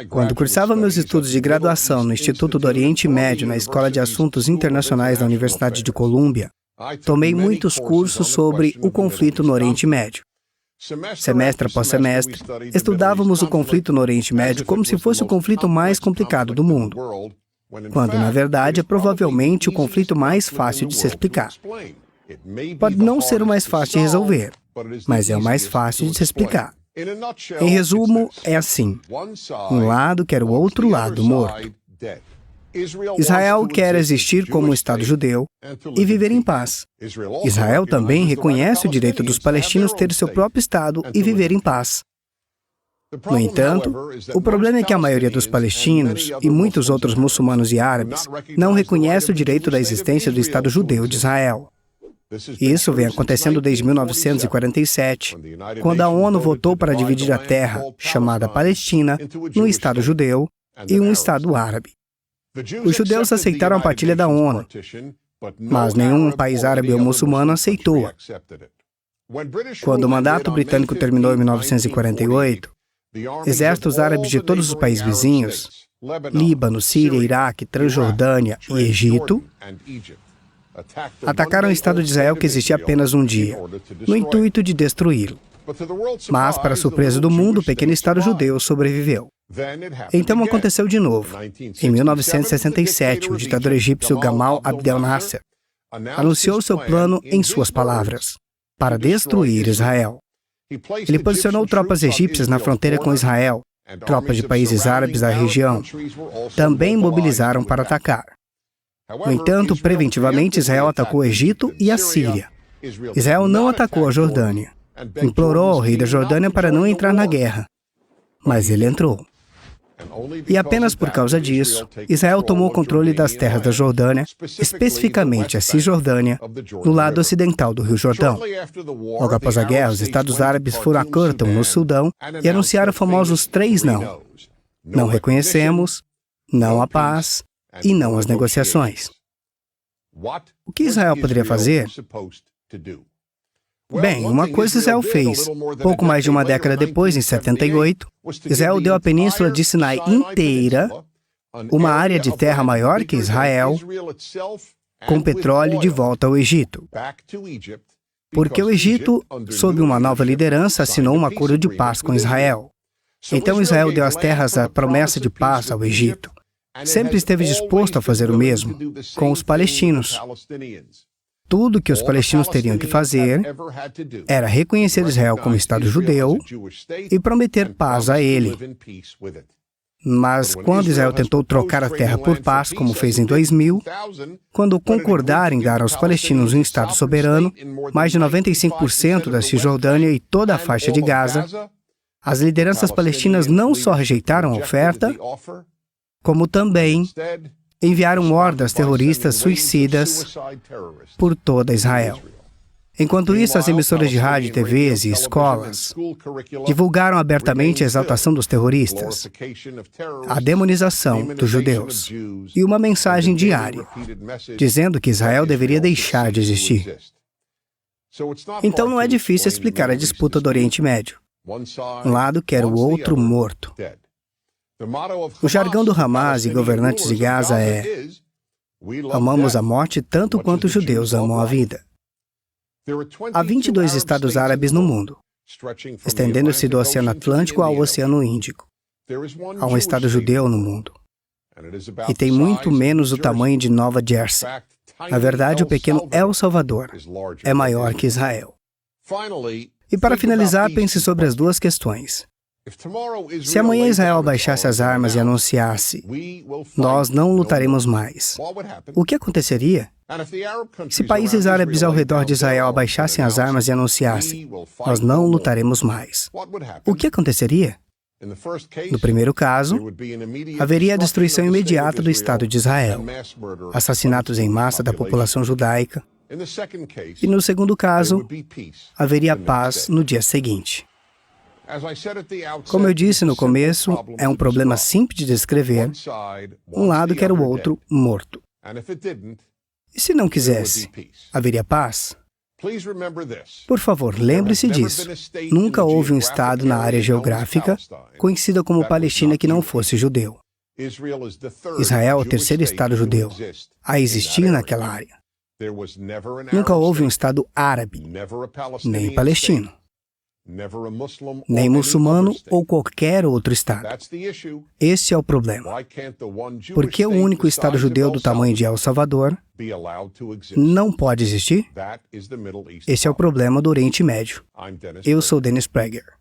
Quando cursava meus estudos de graduação no Instituto do Oriente Médio na Escola de Assuntos Internacionais da Universidade de Colômbia, tomei muitos cursos sobre o conflito no Oriente Médio. Semestre após semestre, estudávamos o conflito no Oriente Médio como se fosse o conflito mais complicado do mundo, quando, na verdade, é provavelmente o conflito mais fácil de se explicar. Pode não ser o mais fácil de resolver, mas é o mais fácil de se explicar. Em resumo, é assim: um lado quer o outro lado morto. Israel quer existir como um Estado judeu e viver em paz. Israel também reconhece o direito dos palestinos ter seu próprio Estado e viver em paz. No entanto, o problema é que a maioria dos palestinos e muitos outros muçulmanos e árabes não reconhece o direito da existência do Estado judeu de Israel. Isso vem acontecendo desde 1947, quando a ONU votou para dividir a terra, chamada Palestina, num Estado judeu e um Estado árabe. Os judeus aceitaram a partilha da ONU, mas nenhum país árabe ou muçulmano aceitou-a. Quando o mandato britânico terminou em 1948, exércitos árabes de todos os países vizinhos, Líbano, Síria, Iraque, Transjordânia e Egito, atacaram o Estado de Israel que existia apenas um dia, no intuito de destruí-lo. Mas, para surpresa do mundo, o pequeno Estado judeu sobreviveu. Então aconteceu de novo. Em 1967, o ditador egípcio Gamal Abdel Nasser anunciou seu plano em suas palavras, para destruir Israel. Ele posicionou tropas egípcias na fronteira com Israel. Tropas de países árabes da região também mobilizaram para atacar. No entanto, preventivamente, Israel atacou o Egito e a Síria. Israel não atacou a Jordânia. Implorou ao rei da Jordânia para não entrar na guerra. Mas ele entrou. E apenas por causa disso, Israel tomou o controle das terras da Jordânia, especificamente a Cisjordânia, no lado ocidental do Rio Jordão. Logo após a guerra, os Estados Árabes foram a Khartoum, no Sudão, e anunciaram famosos 3 não. Não reconhecemos, não a paz e não as negociações. O que Israel poderia fazer? Bem, uma coisa Israel fez. Pouco mais de uma década depois, em 78, Israel deu à Península de Sinai inteira, uma área de terra maior que Israel, com petróleo de volta ao Egito. Porque o Egito, sob uma nova liderança, assinou um acordo de paz com Israel. Então Israel deu as terras à promessa de paz ao Egito. Sempre esteve disposto a fazer o mesmo com os palestinos. Tudo que os palestinos teriam que fazer era reconhecer Israel como Estado judeu e prometer paz a ele. Mas quando Israel tentou trocar a terra por paz, como fez em 2000, quando concordaram em dar aos palestinos um Estado soberano, mais de 95% da Cisjordânia e toda a faixa de Gaza, as lideranças palestinas não só rejeitaram a oferta, como também enviaram hordas terroristas suicidas por toda Israel. Enquanto isso, as emissoras de rádio, TVs e escolas divulgaram abertamente a exaltação dos terroristas, a demonização dos judeus e uma mensagem diária, dizendo que Israel deveria deixar de existir. Então não é difícil explicar a disputa do Oriente Médio. Um lado quer o outro morto. O jargão do Hamas e governantes de Gaza é: amamos a morte tanto quanto os judeus amam a vida. Há 22 estados árabes no mundo, estendendo-se do Oceano Atlântico ao Oceano Índico. Há um estado judeu no mundo, e tem muito menos o tamanho de Nova Jersey. Na verdade, o pequeno El Salvador é maior que Israel. E para finalizar, pense sobre as duas questões. Se amanhã Israel abaixasse as armas e anunciasse: nós não lutaremos mais, o que aconteceria? Se países árabes ao redor de Israel abaixassem as armas e anunciassem: nós não lutaremos mais, o que aconteceria? No primeiro caso, haveria a destruição imediata do Estado de Israel, assassinatos em massa da população judaica, e no segundo caso, haveria paz no dia seguinte. Como eu disse no começo, é um problema simples de descrever. Um lado quer o outro morto. E se não quisesse, haveria paz? Por favor, lembre-se disso. Nunca houve um estado na área geográfica conhecida como Palestina que não fosse judeu. Israel é o terceiro estado judeu a existir naquela área. Nunca houve um estado árabe, nem palestino, nem muçulmano ou qualquer outro estado. Esse é o problema. Por que o único estado judeu do tamanho de El Salvador não pode existir? Esse é o problema do Oriente Médio. Eu sou Dennis Prager.